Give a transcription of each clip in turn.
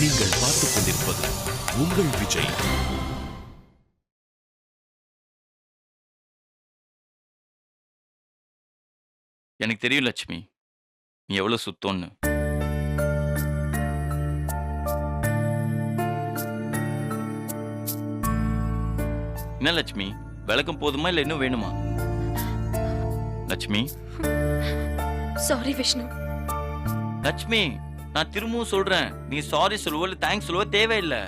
நீங்கள் பார்த்துக் கொண்டிருப்பது உங்கள் விஜய். எனக்கு தெரியும் லட்சுமி, நீ எவ்வளவு சுத்தம்னு. என்ன லட்சுமி, விளக்கம் போதுமா இல்ல இன்னும் வேணுமா? லட்சுமி, சாரி விஷ்ணு. லட்சுமி, நான் திரும்பவும் சொல்றேன், நீ சாரி சொல்லுவோ இல்ல தேங்க்ஸ் சொல்லுவோ தேவையில்லை.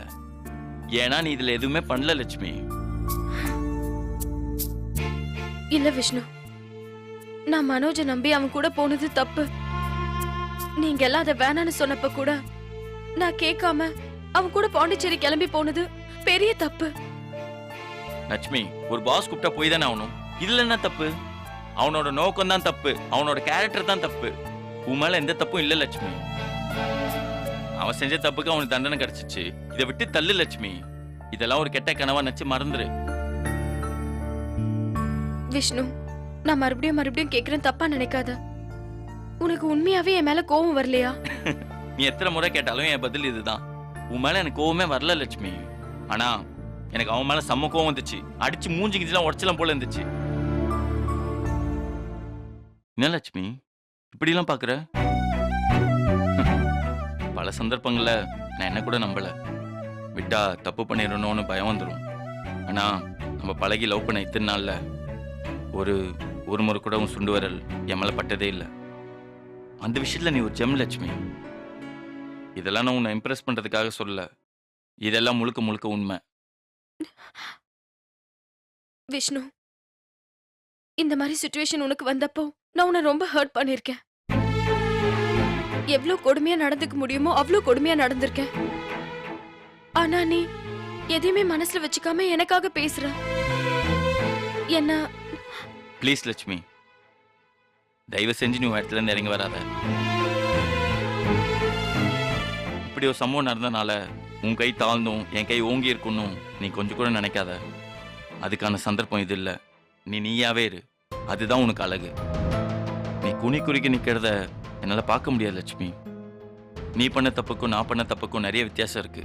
ஏன்னா நீ இதுல எதுவுமே பண்ணல லட்சுமி. இல்ல விஷ்ணு, நான் மனோஜை நம்பி அவன் கூட போனது தப்பு. நீங்க எல்லாம் அதை வேணான்னு சொன்னப்ப கூட நான் கேட்காம அவன் கூட பாண்டிச்சேரி கிளம்பி போனது பெரிய தப்பு. லட்சுமி, ஒரு பாஸ் கூப்பிட்டா போய் தானே ஆகணும். இதுல என்ன தப்பு? அவனோட நோக்கம் தான் தப்பு, அவனோட கேரக்டர் தான் தப்பு. உன் மேல எந்த தப்பும் இல்ல லட்சுமி. அவன் செஞ்ச தப்புக்கு அவனுக்கு தண்டனை கிடைச்சிச்சு. இதை விட்டு தள்ளு லட்சுமி. இதெல்லாம் ஒரு கெட்ட கனவா நினைச்சு மறந்துரு. விஷ்ணு, நான் மறுபடியும் கேக்குறேன், தப்பா நினைக்காத. உனக்கு உண்மையாவே என் மேல கோவம் வரலையா? நீ எத்தனை முறை கேட்டாலும் என் பதில் இதுதான். உன் மேல எனக்கு கோவமே வரல லட்சுமி. ஆனா எனக்கு அவன் மேல செம்ம கோவம் வந்துச்சு. அடிச்சு மூஞ்சி கிஞ்சிலாம் உடச்சலாம் போல இருந்துச்சு. என்ன லட்சுமி இப்படி எல்லாம் பாக்குற? பல சந்தர்ப்பங்கள்ல நான் என்ன கூட நம்பல. விட்டா தப்பு பண்ணிடணும்னு பயம் வந்துடும். ஆனா நம்ம பழகி லவ் பண்ண இத்தனை நாள்ல ஒரு முறை கூட உன் சுண்டு வரல் என் மேல பட்டதே இல்லை. அந்த விஷயத்துல நீ ஒரு ஜெம் லட்சுமி. இதெல்லாம் நான் உன்னை இம்ப்ரெஸ் பண்றதுக்காக சொல்ல. இதெல்லாம் முழுக்க முழுக்க உண்மை. விஷ்ணு, இந்த மாதிரி சிச்சுவேஷன் உனக்கு வந்தப்போ நான் உன்னை ரொம்ப ஹர்ட் பண்ணிருக்கேன். எவ்வளவு கொடுமையா நடந்துக்க முடியுமோ அவ்வளவு கொடுமையா நடந்திருக்கேன். ஆனா நீ எதையுமே மனசுல வச்சுக்காம எனக்காக பேசுற. என்ன ப்ளீஸ் லட்சுமி, தயவு செஞ்சு நீ உன் இடத்துல இருந்து இறங்கி வராத. இப்படி ஒரு சம்பவம் நடந்தனால உன் கை தாழ்ந்தும் என் கை ஓங்கி இருக்கணும் நீ கொஞ்சம் கூட நினைக்காத. அதுக்கான சந்தர்ப்பம் இது இல்லை. நீ நீயாவே இரு, அதுதான் உனக்கு அழகு. நீ குனி குறுக்கி நிற்கிறத என்னால் பார்க்க முடியாது லட்சுமி. நீ பண்ண தப்புக்கும் நான் பண்ண தப்புக்கும் நிறைய வித்தியாசம் இருக்கு.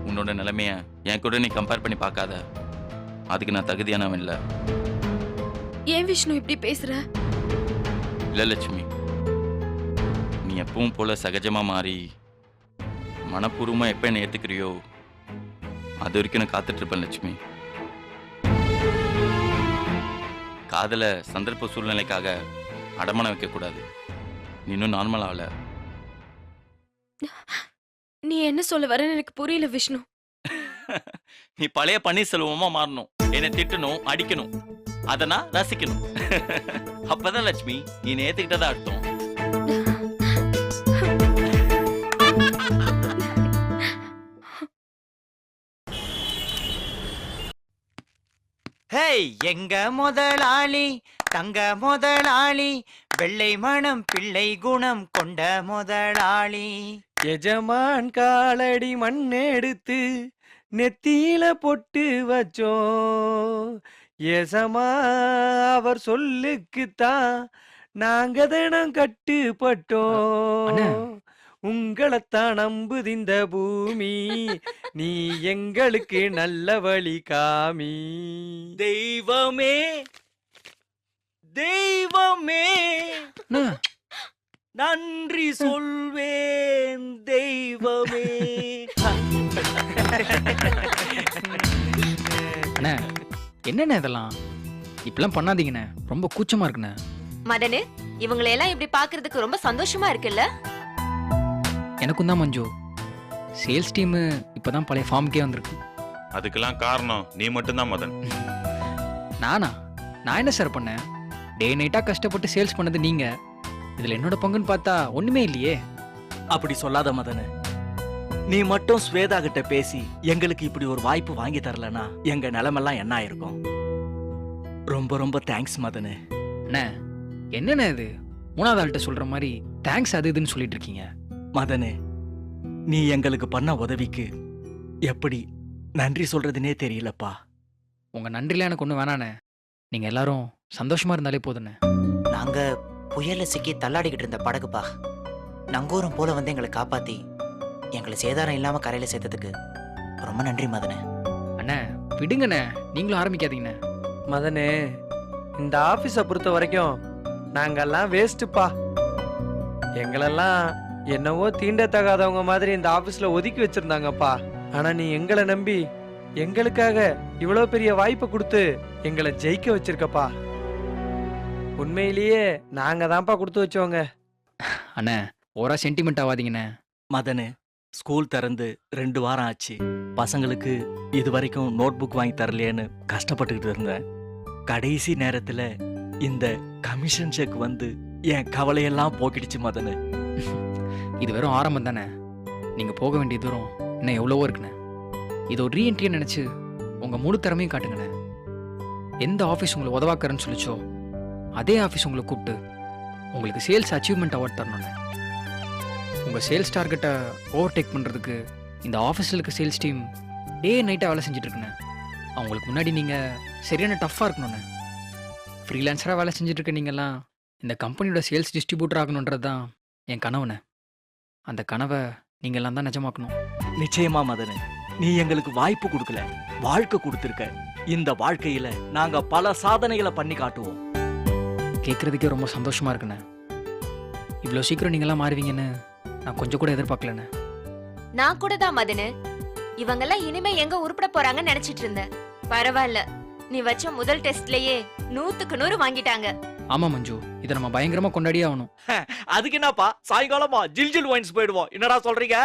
உன்னோட நிலைமைய என் கூட நீ கம்பேர் பண்ணி பார்க்காத. அதுக்கு நான் தகுதியானவன் இல்லை. ஏன் விஷ்ணு இப்படி பேசுற? இல்லை லட்சுமி, நீ எப்பவும் போல சகஜமா மாறி மனப்பூர்வமா எப்ப என்ன ஏத்துக்கிறியோ அது வரைக்கும் நான் காத்துட்டு இருப்பேன் லட்சுமி. காதல சந்தர்ப்ப சூழ்நிலைக்காக அடமானம் வைக்க கூடாது. நீ இன்னும் நார்மல் ஆகல. நீ என்ன சொல்ல வரன்னு எனக்கு புரியல விஷ்ணு. நீ பழைய பன்னீர்செல்வமா மாறணும். என்னை திட்டணும், அடிக்கணும், அதை நான் ரசிக்கணும். அப்பதான் லட்சுமி நீ ஏத்துக்கிட்டதா அர்த்தம். ஹேய், எங்க முதலாளி, தங்க முதலாளி, வெள்ளை மனம் பிள்ளை குணம் கொண்ட முதலாளி. எஜமான் காலடி மண்ணெடுத்து நெத்தியில பொட்டு வச்சோம். எசமா அவர் சொல்லுக்குத்தான் நாங்க தினம் கட்டுப்பட்டோம். உங்களைத்தான் நம்புது இந்த பூமி, நீ எங்களுக்கு நல்ல வழி காமி. தெய்வமே தெய்வமே நன்றி சொல்வேன் தெய்வமே. அண்ணா, என்னண்ணே இதெல்லாம்? இப்பெல்லாம் பண்ணாதீங்கண்ணே, ரொம்ப கூச்சமா இருக்குண்ணே. மதனு, இவங்களை எல்லாம் இப்படி பாக்குறதுக்கு ரொம்ப சந்தோஷமா இருக்குல்ல? எனக்கும் தான் மஞ்சு. சேல்ஸ் டீம் இப்பதான் பழைய ஃபார்முக்கே வந்திருக்கு. அதுக்கெல்லாம் காரணம் நீ மட்டும்தான் மதன். நானா? நான் என்ன சார் பண்ணேன்? டே நைட்டா கஷ்டப்பட்டு சேல்ஸ் பண்ணது நீங்க. இதுல என்னோட பங்குன்னு பார்த்தா ஒண்ணுமே இல்லையே. அப்படி சொல்லாத மதனு. நீ மட்டும் ஸ்வேதா கிட்ட பேசி எங்களுக்கு இப்படி ஒரு வாய்ப்பு வாங்கி தரலனா எங்க நிலைமெல்லாம் என்ன ஆயிருக்கும்? ரொம்ப ரொம்ப தேங்க்ஸ் மதனு. அண்ணே, என்னண்ணே இது? மூணாவது ஆள்கிட்ட சொல்ற மாதிரி தேங்க்ஸ் அது இதுன்னு சொல்லிட்டு இருக்கீங்க. மதனு, நீ எங்களுக்கு பண்ண உதவிக்கு எப்படி நன்றி சொல்றதுனே தெரியலப்பா. உங்க நன்றில எனக்கு ஒண்ணு வேணாண்ணே. நீங்க எல்லாரும் சந்தோஷமா இருந்தாலே போதுண்ணே. நாங்க புயல்ல சிக்கி தள்ளாடிக்கிட்டு இருந்த படகுப்பா. நங்கூரம் போல வந்து எங்களை காப்பாத்தி எங்களை சேதாரம் இல்லாம கரையில சேர்த்ததுக்கு ரொம்ப நன்றி மதனே. அண்ணே விடுங்கண்ணே, நீங்களும் ஆரம்பிக்காதீங்கண்ணே. மதனே, இந்த ஆபீஸை பொறுத்த வரைக்கும் நாங்கெல்லாம் வேஸ்ட்டுப்பா. எங்களெல்லாம் என்னவோ தீண்டத்தகாதவங்க மாதிரி இந்த ஆபீஸ்ல ஒதுக்கி வச்சிருந்தாங்கப்பா. ஆனா நீ எங்களை நம்பி எங்களுக்காக இவ்வளவு பெரிய வாய்ப்பை கொடுத்து எங்களை ஜெயிக்க வச்சிருக்கப்பா. உண்மையிலேயே நாங்க தான்ப்பா கொடுத்து வச்சோங்க. அண்ணே ஓரா சென்டிமெண்ட் ஆகாதீங்கண்ணே. மதனு, ஸ்கூல் திறந்து 2 வாரம் ஆச்சு. பசங்களுக்கு இது வரைக்கும் நோட் புக் வாங்கி தரலையேன்னு கஷ்டப்பட்டுக்கிட்டு இருந்தேன். கடைசி நேரத்துல இந்த கமிஷன் செக் வந்து என் கவலையெல்லாம் போக்கிடுச்சு மதனு. இது வெறும் ஆரம்பம் தானே. நீங்க போக வேண்டிய தூரம் இன்னும் எவ்வளவோ இருக்குண்ணே. இது ஒரு ரீஎன்ட்ரியை நினைச்சு உங்க முழு திறமையும் காட்டுங்கண்ணே. எந்த ஆஃபீஸ் உங்களை உதவாக்கறன்னு சொல்லிச்சோ அதே ஆஃபீஸ் உங்களை கூப்பிட்டு உங்களுக்கு சேல்ஸ் அச்சீவ்மெண்ட் அவார்ட் தரணுண்ணே. உங்கள் சேல்ஸ் டார்கெட்டை ஓவர்டேக் பண்ணுறதுக்கு இந்த ஆஃபீஸில் இருக்க சேல்ஸ் டீம் டே நைட்டாக வேலை செஞ்சுட்டு இருக்குண்ணே. அவங்களுக்கு முன்னாடி நீங்கள் சரியான டஃப்பாக இருக்கணுண்ணே. ஃப்ரீலான்சராக வேலை செஞ்சுட்டு இருக்க நீங்கள்லாம் இந்த கம்பெனியோட சேல்ஸ் டிஸ்ட்ரிபியூட்டர் ஆகணுன்றது தான் என் கனவுண்ணே. அந்த கனவை நீங்கள்லாம் தான் நிஜமாக்கணும். நிச்சயமா மதனு, நீ எங்களுக்கு வாய்ப்பு கொடுக்கல, வாழ்க்கை கொடுத்துருக்க. இந்த வாழ்க்கையில நாங்க பல சாதனைகளை பண்ணி காட்டுவோம். கேட்குறதுக்கே ரொம்ப சந்தோஷமாக இருக்குண்ணே. இவ்வளோ சீக்கிரம் நீங்களாம் மாறுவீங்கன்னு நான் கொஞ்சம் கூட எதிர்பார்க்கலண்ணே. நான் கூட தான் மதனு. இவங்கெல்லாம் இனிமே எங்க உருப்பட போறாங்கன்னு நினைச்சிட்டு இருந்தேன். பரவாயில்ல, நீ வச்ச முதல் டெஸ்ட்லயே 100க்கு 100 வாங்கிட்டாங்க. ஆமாம் மஞ்சு, இதை நம்ம பயங்கரமாக கொண்டாடியே ஆகணும். அதுக்கு என்னப்பா, சாயங்காலமா ஜில் ஜில் வைன்ஸ் போயிடுவோம். என்னடா சொல்றீங்க?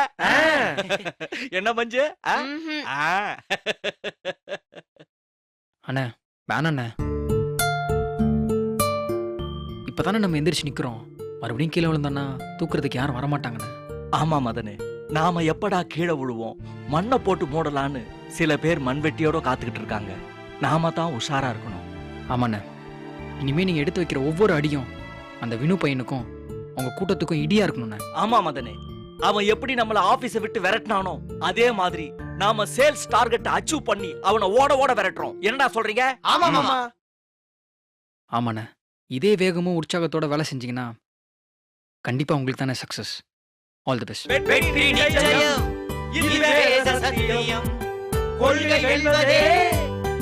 என்ன மஞ்சு? ம்ஹும். அண்ணே வேணாண்ணே. இப்போதானே நம்ம எந்திரிச்சு நிற்கிறோம். மறுபடியும் கீழே விழுந்தோன்னா தூக்குறதுக்கு யாரும் வரமாட்டாங்கண்ணே. ஆமா மதனு, நாம எப்படா கீழே விழுவோம், மண்ணை போட்டு மூடலான்னு சில பேர் மண்வெட்டியோட காத்துக்கிட்டு இருக்காங்க. நாம தான் உஷாரா இருக்கணும். ஆமாண்ணே, இனிமேல் நீங்கள் எடுத்து வைக்கிற ஒவ்வொரு அடியும் அந்த வினு பையனுக்கும் உங்கள் கூட்டத்துக்கும் இடியா இருக்கணுண்ணே. ஆமா மதனே, அவன் எப்படி நம்மள ஆபீஸை விட்டு விரட்டினானோ அதே மாதிரி நாம சேல்ஸ் டார்கெட் அச்சீவ் பண்ணி அவனை ஓட ஓட விரட்டுறோம். என்னடா சொல்றீங்க? ஆமா. ஆமாண்ணே, இதே வேகமும் உற்சாகத்தோட வேலை செஞ்சீங்கன்னா கண்டிப்பாக உங்களுக்கு தானே சக்ஸஸ். All the best. வெற்றி நிச்சயம், இதுவே சத்தியம், கொள்கை என்பதே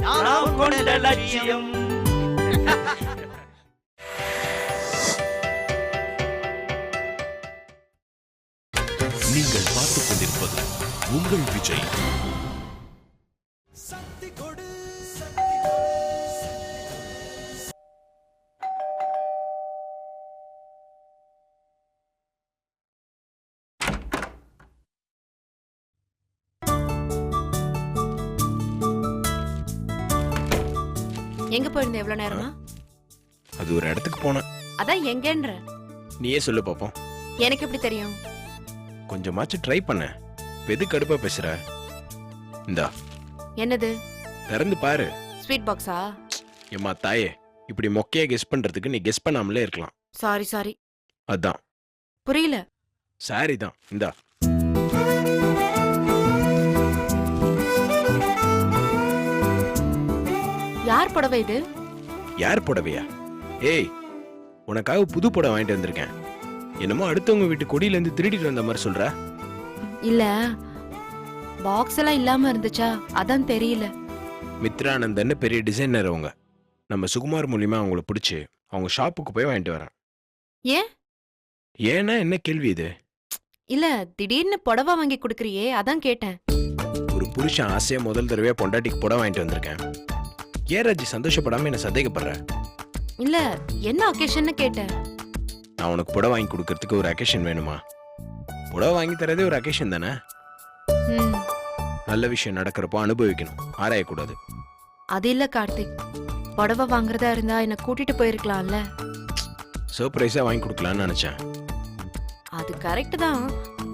நாம் கொண்ட லட்சியம். நீங்கள் பார்த்துக் கொண்டிருப்பது உங்கள் விஜய். எங்க போயிருந்த எவ்வளவு நேரமா? அது ஒரு இடத்துக்கு போனேன். அதான் எங்கன்ற? நீயே சொல்லு பாப்போம். எனக்கு எப்படி தெரியும்? கொஞ்சமாச்சும் ட்ரை பண்ண. எது கடுப்பா பேசுற? இந்தா என்னது? திறந்து பாரு. ஸ்வீட் பாக்ஸா? ஏம்மா தாயே, இப்படி மொக்கையா கெஸ் பண்றதுக்கு நீ கெஸ் பண்ணாமலே இருக்கலாம். சாரி. அதான். புரியல. சாரி தான். இந்தா. யார் புடவை இது? யார் புடவையா? ஏய், உனக்காக புது புடவை வாங்கிட்டு வந்திருக்கேன். என்னமோ அடுத்தவங்க வீட்டு கொடியில இருந்து திருடிட்டு வந்த மாதிரி சொல்ற. இல்ல, பாக்ஸ் எல்லாம் இல்லாம இருந்துச்சா, அதான் தெரியல. மித்ரானந்தன்னு பெரிய டிசைனர் அவங்க. நம்ம சுகுமார் மூலியமா அவங்கள பிடிச்சி அவங்க ஷாப்புக்கு போய் வாங்கிட்டு வரேன். ஏன்? ஏன்னா என்ன கேள்வி இது? இல்ல, திடீர்னு புடவை வாங்கி கொடுக்கறியே, அதான் கேட்டேன். ஒரு புருஷன் ஆசையா முதல் தடவையா பொண்டாட்டிக்கு புடவை வாங்கிட்டு வந்திருக்கேன். ஏன் ராஜி சந்தோஷப்படாம என்ன சந்தேகப்படுற? இல்ல, என்ன அக்கேஷன்னு கேட்டேன். நான் உனக்கு புடவை வாங்கி கொடுக்கறதுக்கு ஒரு அக்கேஷன் வேணுமா? புடவை வாங்கி தரதே ஒரு அக்கேஷன் தானே. ம், நல்ல விஷயம் நடக்கிறப்போ அனுபவிக்கணும், ஆராயக்கூடாது. அது இல்ல கார்த்திக், புடவை வாங்குறதா இருந்தா என்ன கூட்டிட்டு போயிருக்கலாம்ல. சர்ப்ரைஸா வாங்கி கொடுக்கலான்னு நினைச்சேன். அது கரெக்ட் தான்.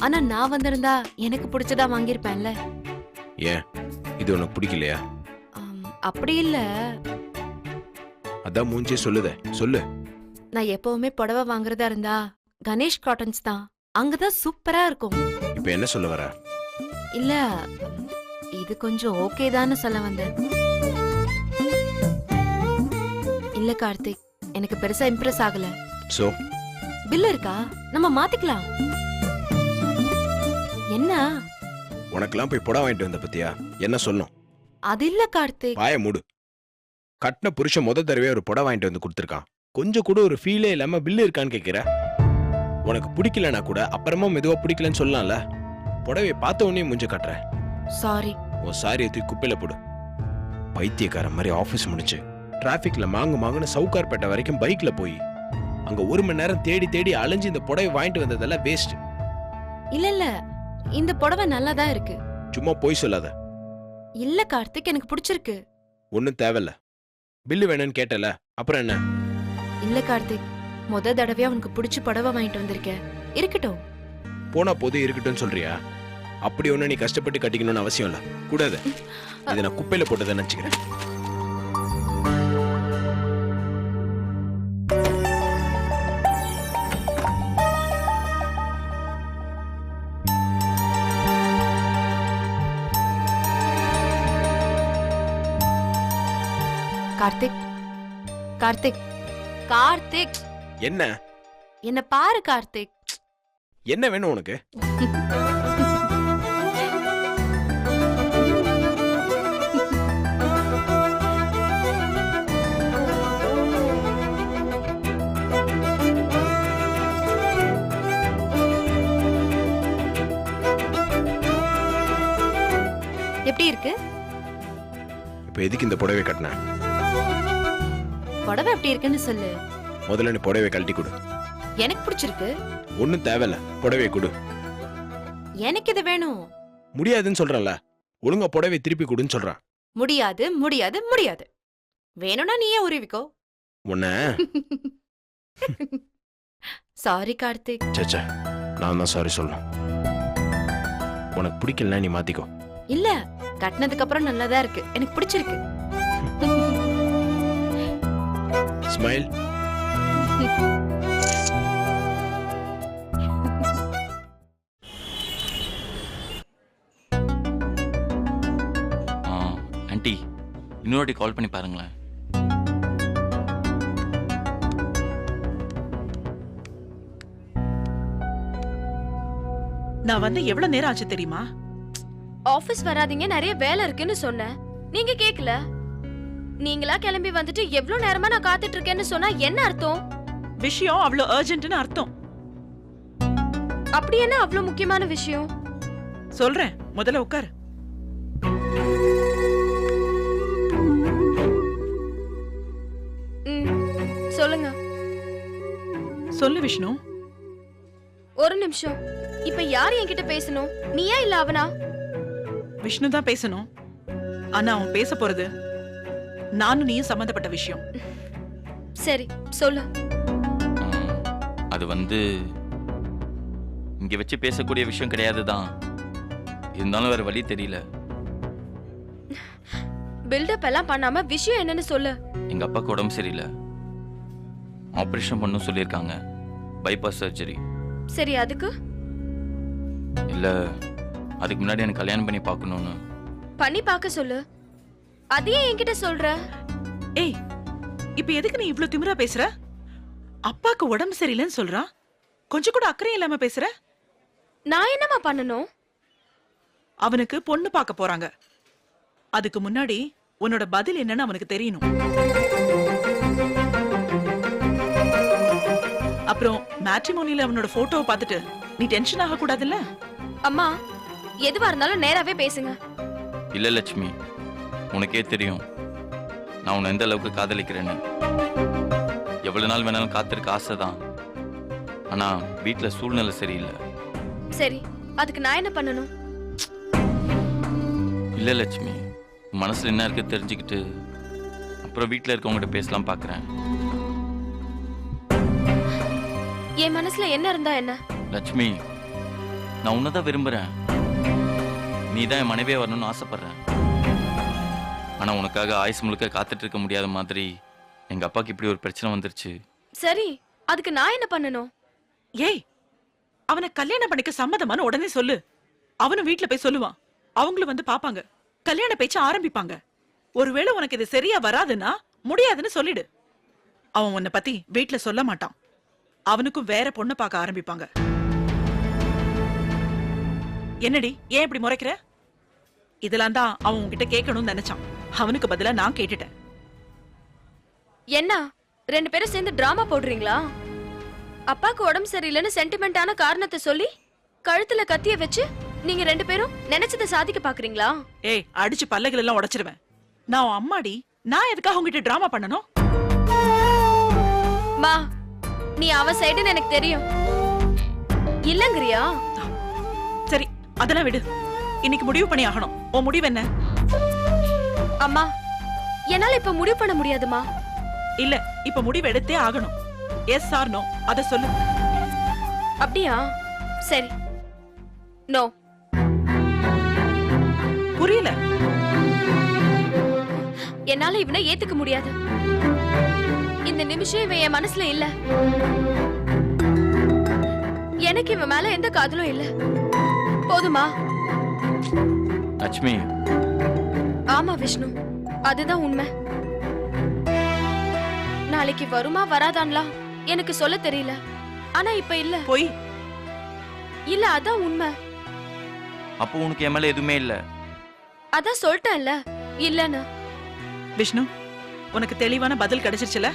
ஆனா நான் வந்திருந்தா எனக்கு பிடிச்சதா வாங்கியிருப்பேன்ல. ஏன், இது உனக்கு பிடிக்கலையா? அப்படி இல்ல, அதான் மூஞ்சே சொல்லுதே, சொல்லு. நான் எப்பவுமே புடவை வாங்குறதா இருந்தா கணேஷ் காட்டன்ஸ் தான். அங்கதான் சூப்பரா இருக்கும். இப்ப என்ன சொல்ல வர? இல்ல, இது கொஞ்சம் ஓகே தான்னு சொல்ல வந்தேன். இல்ல கார்த்திக், எனக்கு பெருசா இம்ப்ரெஸ் ஆகல. சோ பில் இருக்கா? நம்ம மாத்திக்கலாம். என்ன உனக்கெல்லாம் போய் புடவை வாங்கிட்டு வந்த பத்தியா என்ன சொல்லும்? அது இல்ல கார்த்திக். வாய மூடு. கட்டின புருஷன் முத தடவையா ஒரு புடவை வாங்கிட்டு வந்து கொடுத்துருக்கான். கொஞ்சம் கூட ஒரு ஃபீலே இல்லாம பில்லு இருக்கான்னு கேட்கிற. உனக்கு பிடிக்கலனா கூட அப்புறமா மெதுவா பிடிக்கலன்னு சொல்லலாம்ல. புடவையை பார்த்த உடனே மூஞ்ச காட்டுற. சாரி. உன் சாரியை தூக்கி குப்பையில போடு. பைத்தியக்கார மாதிரி ஆபீஸ் முடிச்சு டிராபிக்ல மாங்குன்னு சவுகார்பேட்டை வரைக்கும் பைக்ல போய் அங்க 1 மணி நேரம் தேடி தேடி அலைஞ்சு இந்த புடவை வாங்கிட்டு வந்ததெல்லாம் வேஸ்ட். இல்ல இந்த புடவை நல்லா தான் இருக்கு. சும்மா போய் சொல்லாத. இல்ல கார்த்திக், எனக்கு பிடிச்சிருக்கு. ஒன்னும் தேவையில்ல. பில்லு வேணும்னு கேட்டல, அப்புறம் என்ன? இல்ல கார்த்திக், முத தடவையா உனக்கு பிடிச்ச புடவை வாங்கிட்டு வந்திருக்கேன். இருக்கட்டும். போனா போது இருக்கட்டும் சொல்றியா? அப்படி ஒண்ணு நீ கஷ்டப்பட்டு கட்டிக்கணும்னு அவசியம் இல்ல. கூடாது. இதை நான் குப்பையில போட்டதை நினைச்சுக்கிறேன். கார்த்திக், கார்த்திக், கார்த்திக், என்ன என்ன பாரு கார்த்திக். என்ன வேணும் உனக்கு? எப்படி இருக்கு? இப்ப எதுக்கு இந்த புடவை கட்டின? புடவை எப்படி இருக்குன்னு சொல்லு. முதல்ல நீ புடவை கழட்டி கொடு. எனக்கு பிடிச்சிருக்கு. ஒன்னும் தேவையில்ல, புடவை கொடு. எனக்கு இது வேணும். முடியாதுன்னு சொல்றல. ஒழுங்கா புடவை திருப்பி கொடுன்னு சொல்றான். முடியாது முடியாது முடியாது. வேணும்னா நீயே உருவிக்கோ. உன்ன சாரி கார்த்திக். சச்சா, நான் தான் சாரி சொல்லணும். உனக்கு பிடிக்கலனா நீ மாத்திக்கோ. இல்ல, கட்டினதுக்கு அப்புறம் நல்லாதான் இருக்கு. எனக்கு பிடிச்சிருக்கு. ஸ்மைல். ஆண்டி, இன்னொரு கால் பண்ணி பாருங்களேன். நான் வந்து எவ்வளவு நேரம் ஆச்சு தெரியுமா? ஆபீஸ் வராதீங்க, நிறைய வேலை இருக்குன்னு சொன்னேன். நீங்க கேக்கல. நீங்களா கிளம்பி வந்துட்டு எவ்வளவு நேரமா நான் காத்துட்டு இருக்கேன்னு சொன்னா என்ன அர்த்தம்? விஷயம் அவ்வளவு அர்ஜென்ட்னு அர்த்தம். அப்படி என்ன அவ்வளவு முக்கியமான விஷயம்? சொல்றேன், முதல்ல உட்காரு. சொல்லுங்க. சொல்லு விஷ்ணு. ஒரு நிமிஷம். இப்ப யார் என்கிட்ட பேசணும்? நீயா இல்ல அவனா? விஷ்ணு தான் பேசணும். ஆனா அவன் பேச போறது நானும் நீயும் சம்பந்தப்பட்ட விஷயம். சரி சொல்லு. அது வந்து இங்க வச்சு பேசக்கூடிய விஷயம் கிடையாதுதான். இருந்தாலும் வேற வழி தெரியல. பில்டப் எல்லாம் பண்ணாம விஷயம் என்னன்னு சொல்லு. எங்க அப்பாக்கு உடம்பு சரியில்லை. ஆபரேஷன் பண்ண சொல்லியிருக்காங்க. Bypass surgery. சரி, அதுக்கு? இல்ல, அதுக்கு முன்னாடி எனக்கு கல்யாணம் பண்ணி பார்க்கணும்னு. பண்ணி பார்க்க சொல்லு. அதையே என்கிட்ட சொல்ற? ஏய், இப்ப எதுக்கு நீ இவ்ளோ திமிரா பேசுற? அப்பாக்கு உடம்பு சரியில்லைன்னு சொல்றான், கொஞ்சம் கூட அக்கறை இல்லாம பேசுற. நான் என்னமா பண்ணணும்? அவனுக்கு பொண்ணு பார்க்க போறாங்க. அதுக்கு முன்னாடி உன்னோட பதில் என்னன்னு அவனுக்கு தெரியணும். அப்புறம் மேட்ரிமோனில அவனோட போட்டோவை பார்த்துட்டு நீ டென்ஷன் ஆக கூடாதுல்ல? அம்மா, எதுவா இருந்தாலும் நேராவே பேசுங்க. இல்ல லட்சுமி, உனக்கே தெரியும் நான் உன்னை எந்த அளவுக்கு காதலிக்கிறேன்னு. எவ்வளவு நாள் வேணாலும் காத்திருக்க ஆசைதான். ஆனா வீட்டுல சூழ்நிலை சரியில்லை. சரி, அதுக்கு நான் என்ன பண்ணணும்? இல்ல லட்சுமி, மனசுல என்ன இருக்கு தெரிஞ்சுக்கிட்டு அப்புறம் வீட்டுல இருக்கவங்ககிட்ட பேசலாம் பாக்குறேன். என் மனசுல என்ன இருந்தா என்ன? லட்சுமி, நான் உன்னதான் விரும்புறேன். நீதான் என் மனைவியே வரணும்னு ஆசைப்படுறேன். ஆனா உனக்காக ஆயுசு முழுக்க காத்துட்டு இருக்க முடியாத மாதிரி எங்க அப்பாக்கு இப்படி ஒரு பிரச்சனை வந்துருச்சு. சரி, அதுக்கு நான் என்ன பண்ணணும்? ஏய், அவனை கல்யாணம் பண்ணிக்க சம்மதமான உடனே சொல்லு. அவனும் வீட்டுல போய் சொல்லுவான். அவங்களும் வந்து பாப்பாங்க. கல்யாண பேச்ச ஆரம்பிப்பாங்க. ஒருவேளை உனக்கு இது சரியா வராதுன்னா முடியாதுன்னு சொல்லிடு. அவன் உன்னை பத்தி வீட்டுல சொல்ல மாட்டான். அவனுக்கும் வேற பொண்ணு பார்க்க ஆரம்பிப்பாங்க. என்னடி, ஏன் இப்படி முறைக்கிற? இதெல்லாம் தான் அவன் உன்கிட்ட கேட்கணும்னு நினைச்சான். அவனுக்கு பதிலா நான் கேட்டுட்டேன். என்ன 2 பேரும் சேர்ந்து டிராமா போடுறீங்களா? அப்பாக்கு உடம்பு சரியில்லைன்னு சென்டிமெண்டான காரணத்தை சொல்லி கழுத்துல கத்திய வச்சு நீங்க 2 பேரும் நினைச்சதை சாதிக்க பாக்குறீங்களா? ஏய், அடிச்சு பல்லைகள் எல்லாம் உடைச்சிருவேன். நான் உன் அம்மாடி, நான் எதுக்காக உங்ககிட்ட டிராமா பண்ணணும்? மா, நீ அவ சைடுன்னு எனக்கு தெரியும். இல்லங்கறியா? சரி, அதெல்லாம் விடு. இன்னைக்கு முடிவு பண்ணி ஆகணும். உன் முடிவு என்ன? அம்மா, என்னால இப்ப முடிவு பண்ண முடியாதுமா. இல்ல, இப்ப முடிவு எடுத்தே ஆகணும். எஸ் ஆர் நோ, அத சொல்லு. அப்படியா? சரி, நோ. புரியல. என்னால இவனை ஏத்துக்க முடியாது. இந்த நிமிஷம் இவன் என் மனசுல இல்ல. எனக்கு இவன் மேல எந்த காதலும் இல்ல. போதுமா? லட்சுமி, ஆமா விஷ்ணு, அதுதான் உண்மை. நாளைக்கு வருமா வராதான்லாம் எனக்கு சொல்ல தெரியல. ஆனா இப்ப இல்ல. போய் இல்ல, அதான் உண்மை. அப்போ உனக்கு என் மேல எதுவுமே இல்ல. அதான் சொல்லிட்டேன்ல இல்லன்னு. விஷ்ணு, உனக்கு தெளிவான பதில் கிடைச்சிருச்சுல.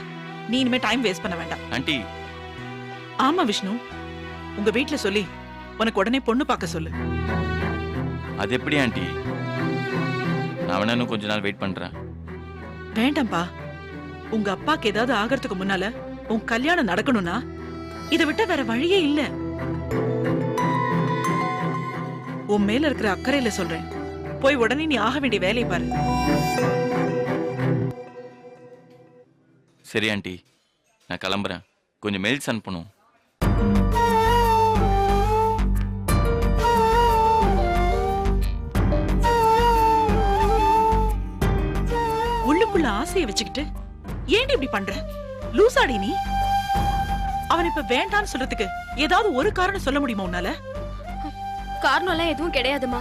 நீ இனிமே டைம் வேஸ்ட் பண்ண வேண்டாம். ஆண்டி, ஆமா விஷ்ணு, உங்க வீட்ல சொல்லி உனக்கு உடனே பொண்ணு பார்க்க சொல்லு. அது எப்படி ஆண்டி? நான் வேணா இன்னும் கொஞ்ச நாள் வெயிட் பண்றேன். வேண்டாம்பா. உங்க அப்பாக்கு ஏதாவது ஆகிறதுக்கு முன்னால உன் கல்யாணம் நடக்கணும்னா இதை விட்ட வேற வழியே இல்ல. உன் மேல இருக்கிற அக்கறையில சொல்றேன். போய் உடனே நீ ஆக வேண்டிய வேலையை பாரு. சரி ஆண்டி, நான் கிளம்புறேன். கொஞ்சம் மெயில்ஸ் அனுப்பணும். உள்ளுக்குள்ள ஆசையை வச்சுக்கிட்டு ஏன்டி இப்படி பண்ற? லூசாடி நீ. அவன் இப்ப வேண்டான்னு சொல்றதுக்கு ஏதாவது ஒரு காரணம் சொல்ல முடியுமா உன்னால? காரணம் எல்லாம் எதுவும் கிடையாதுமா.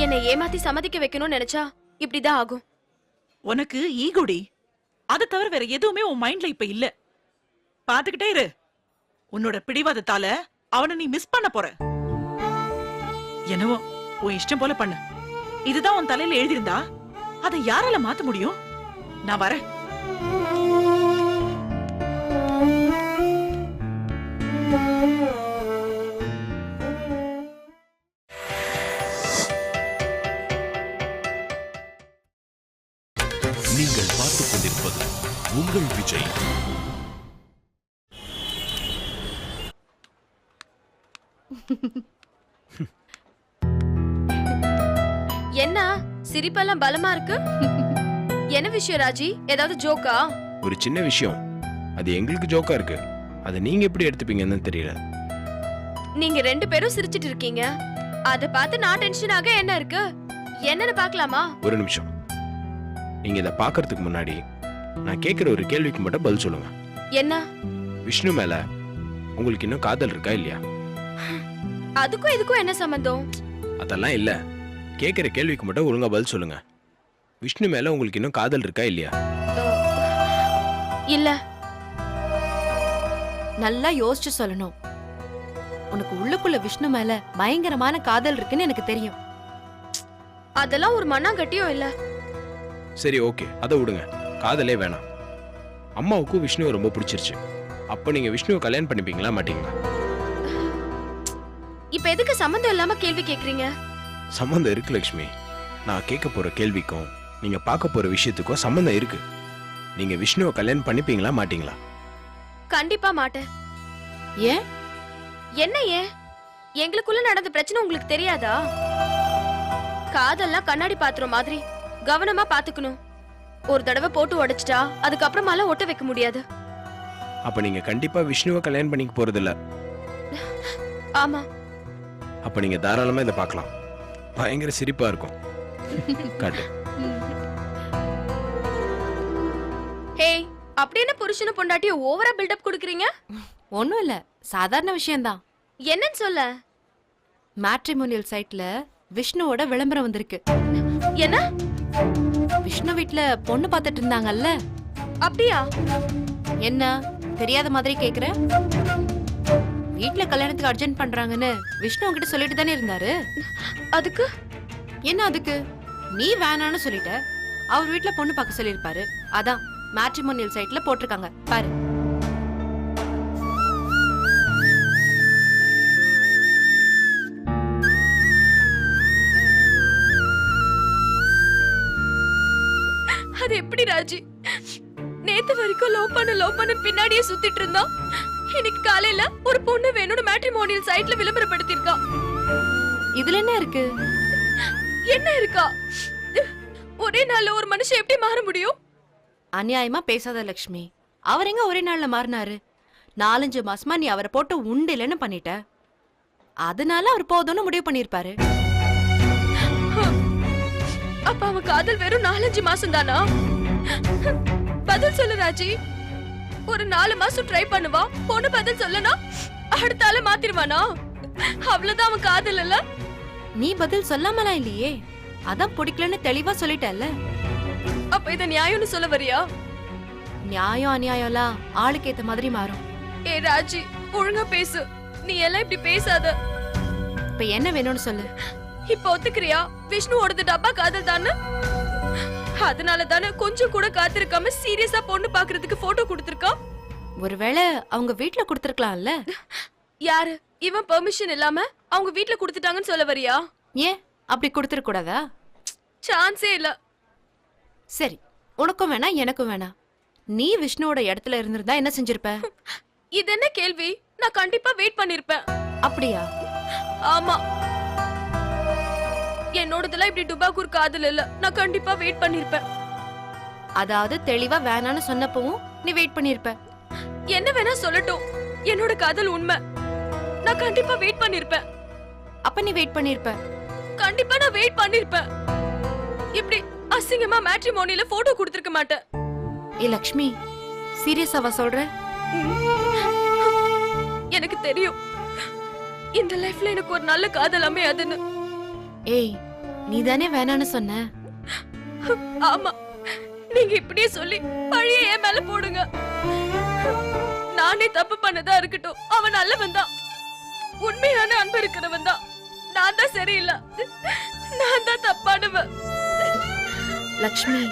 என்னை ஏமாத்தி சம்மதிக்க வைக்கணும்னு நினைச்சா இப்படிதான் ஆகும். உனக்கு ஈகோடி. அதை தவிர வேற எதுவுமே உன் மைண்ட்ல இப்ப இல்ல. பாத்துக்கிட்டே இரு. உன்னோட பிடிவாதத்தால அவனை நீ மிஸ் பண்ண போற. என்னவோ உன் இஷ்டம் போல பண்ணு. இதுதான் உன் தலையில எழுதியிருந்தா அதை யாரால மாத்த முடியும்? நான் வரேன். நீங்கள் பார்த்துக் கொண்டிருப்பது உங்கள் விஜய். என்ன சிரிப்பெல்லாம் பலமா இருக்கு? என்ன விஷயம் ராஜி? ஏதாவது ஜோக்கா? ஒரு சின்ன விஷயம், அது எங்களுக்கு ஜோக்கா இருக்கு. அதை நீங்க எப்படி எடுத்துப்பீங்கன்னு தெரியல. நீங்க 2 பேரும் சிரிச்சிட்டு இருக்கீங்க. அத பார்த்து நான் டென்ஷன் ஆக என்ன இருக்கு? என்னன்னு பார்க்கலாமா? ஒரு நிமிஷம். நீங்க இதை பார்க்கறதுக்கு முன்னாடி நான் கேட்கிற ஒரு கேள்விக்கு மட்டும் பதில் சொல்லுங்க. என்ன? விஷ்ணு மேல உங்களுக்கு இன்னும் காதல் இருக்கா இல்லையா? அதுக்கும் இதுக்கும் என்ன சம்பந்தம்? அதெல்லாம் இல்ல. கேட்கிற கேள்விக்கு மட்டும் ஒழுங்கா பதில் சொல்லுங்க. விஷ்ணு மேல உங்களுக்கு இன்னும் காதல் இருக்கா இல்லையா? இல்ல. நல்லா யோசிச்சு சொல்லணும். உனக்கு உள்ளுக்குள்ள விஷ்ணு மேல பயங்கரமான காதல் இருக்குன்னு எனக்கு தெரியும். அதெல்லாம் ஒரு மண்ணாங்கட்டியும் இல்ல. சரி, ஓகே, அதை விடுங்க. காதலே வேணாம். அம்மாவுக்கும் விஷ்ணுவை ரொம்ப பிடிச்சிருச்சு. அப்ப நீங்க விஷ்ணுவை கல்யாணம் பண்ணிப்பீங்களா மாட்டீங்களா? இப்ப எதுக்கு சம்பந்தம் இல்லாம கேள்வி கேக்குறீங்க? சம்பந்தம் இருக்கு லட்சுமி. நான் கேட்க போற கேள்விக்கும் நீங்க பார்க்க போற விஷயத்துக்கும் சம்பந்தம் இருக்கு. நீங்க விஷ்ணுவை கல்யாணம் பண்ணிப்பீங்களா மாட்டீங்களா? கண்டிப்பா மாட்டேன். ஏன்? என்ன ஏன்? எங்களுக்குள்ள நடந்த பிரச்சனை உங்களுக்கு தெரியாதா? காதெல்லாம் கண்ணாடி பாத்திரம் மாதிரி கவனமா பாத்துக்கணும். ஒரு தடவை போட்டு உடைச்சிட்டா அதுக்கப்புறமால ஒட்ட வைக்க முடியாது. அப்ப நீங்க கண்டிப்பா விஷ்ணுவை கல்யாணம் பண்ணிக்க போறது இல்ல. ஆமா. அப்ப நீங்க தாராளமா இதை பார்க்கலாம். பயங்கர சிரிப்பா இருக்கும். காட்டு. ஹேய், அப்படின்னு புருஷன பொண்டாட்டிய ஓவரா பில்டப் கொடுக்கறீங்க? ஒண்ணும் இல்ல, சாதாரண விஷயம்தான். என்னன்னு சொல்ல? மேட்ரிமோனியல் சைட்ல விஷ்ணுவோட விளம்பரம் வந்திருக்கு. என்ன? விஷ்ணு வீட்ல பொண்ணு பார்த்துட்டு இருந்தாங்கல்ல. அப்படியா? என்ன தெரியாத மாதிரி கேக்குற? வீட்ல கல்யாணத்துக்கு அர்ஜென்ட் பண்றாங்கன்னு விஷ்ணு உன்கிட்ட சொல்லிட்டு தானே இருந்தாரு. அதுக்கு என்ன அதுக்கு? நீ வேணான்னு சொல்லிட்ட. அவர் வீட்ல பொண்ணு பார்க்க சொல்லிருப்பாரு. அதான் மேட்ரிமோனியல் சைட்ல போட்டிருக்காங்க பாரு. அது எப்படி ராஜி? நேத்து வரைக்கும் லவ் பண்ண பின்னாடியே சுத்திட்டு இருந்தான். இன்னைக்கு காலையில ஒரு பொண்ணு வேணும்னு மேட்ரிமோனியல் சைட்ல விளம்பரப்படுத்திருக்கா. இதுல என்ன இருக்கு? என்ன இருக்கா? ஒரே நாள்ல ஒரு மனுஷன் எப்படி மாற முடியும்? அநியாயமா பேசாத லக்ஷ்மி. அவர் எங்க ஒரே நாள்ல மாறினாரு? 4-5 மாசமா நீ அவரை போட்டு உண்டு இல்லைன்னு பண்ணிட்ட. அதனால அவர் போதும்னு முடிவு பண்ணிருப்பாரு. அப்ப அவன் காதல் வெறும் 4-5 மாசம் தானா? பதில் சொல்லு ராஜி. ஒரு 4 மாசம் ட்ரை பண்ணுவான், பொண்ணு பதில் சொல்லனா அடுத்த ஆள மாத்திருவானா? அவ்வளவுதான் அவன் காதல் இல்ல. நீ பதில் சொல்லாமலாம் இல்லையே, அதான் பிடிக்கலன்னு தெளிவா சொல்லிட்டல்ல. அப்ப இத நியாயம்னு சொல்ல வரியா? நியாயம் அநியாயம்லாம் ஆளுக்கு ஏத்த மாதிரி மாறும். ஏ ராஜி, ஒழுங்கா பேசு. நீ எல்லாம் இப்படி பேசாத. இப்ப என்ன வேணும்னு சொல்லு. இப்ப ஒத்துக்கிறியா விஷ்ணுவோடது டப்பா காதல் தானே? அதனால தானே கொஞ்சம் கூட காத்திருக்காம சீரியஸா பொண்ணு பாக்குறதுக்கு போட்டோ கொடுத்திருக்கான். ஒருவேளை அவங்க வீட்ல கொடுத்திருக்கலாம்ல. யாரு இவன் பெர்மிஷன் இல்லாம அவங்க வீட்ல கொடுத்துட்டாங்கன்னு சொல்ல வரியா? ஏன் அப்படி கொடுத்துருக்க கூடாதா? சான்ஸே இல்ல. சரி, உனக்கும் வேணாம் எனக்கும் வேணாம். நீ விஷ்ணுவோட இடத்துல இருந்திருந்தா என்ன செஞ்சிருப்ப? இது என்ன கேள்வி? நான் கண்டிப்பா வெயிட் பண்ணிருப்பேன். அப்படியா? ஆமா, என்னோடதெல்லாம் இப்படி டுபாக்கூர் காதல் இல்ல. நான் கண்டிப்பா வெயிட் பண்ணிருப்பேன். அதாவது தெளிவா வேணான்னு சொன்னப்பவும் நீ வெயிட் பண்ணிருப்ப. என்ன வேணா சொல்லட்டும், என்னோட காதல் உண்மை. நான் கண்டிப்பா வெயிட் பண்ணிருப்பேன். அப்ப நீ வெயிட் பண்ணிருப்ப. கண்டிப்பா நான் வெயிட் பண்ணிருப்பேன். இப்படி அசிங்கமா மேட்ரிமோனியில போட்டோ கொடுத்திருக்க மாட்டேன். ஏ லக்ஷ்மி, சீரியஸாவா சொல்ற? எனக்கு தெரியும் இந்த லைஃப்ல எனக்கு ஒரு நல்ல காதல் அமையாதுன்னு. ஏய், நீ தானே வேணான்னு சொன்ன. ஆமா, நீங்க இப்படியே சொல்லி பழிய என் மேல போடுங்க. நானே தப்பு பண்ணதா இருக்கட்டும், அவன் நல்லவன் தான், உண்மையான அன்பு இருக்கிறவன் தான். நான் தான் சரியில்லை, நான் தான் தப்பானவன். லக்ஷ்மி,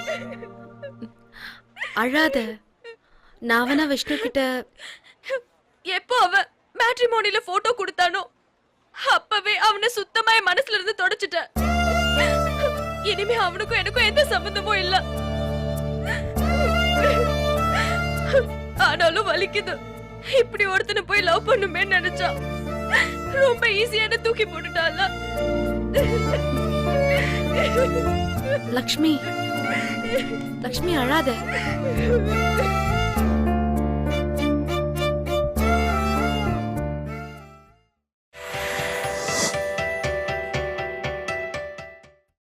அழாத. நான் வேணா விஷ்ணு கிட்ட. எப்போ அவன் மேட்ரிமோனியில போட்டோ கொடுத்தானோ அப்பவே அவனை சுத்தமா என் மனசுல இருந்து தொடச்சிட்டேன். இனிமே அவனுக்கும் எனக்கும் எந்த சம்பந்தமும் இல்ல. ஆனாலும் வலிக்குது. இப்படி ஒருத்தனை போய் லவ் பண்ணுமே நினைச்சா ரொம்ப ஈஸியான தூக்கி போட்டுட்டால. லக்ஷ்மி, லக்ஷ்மி அழாத.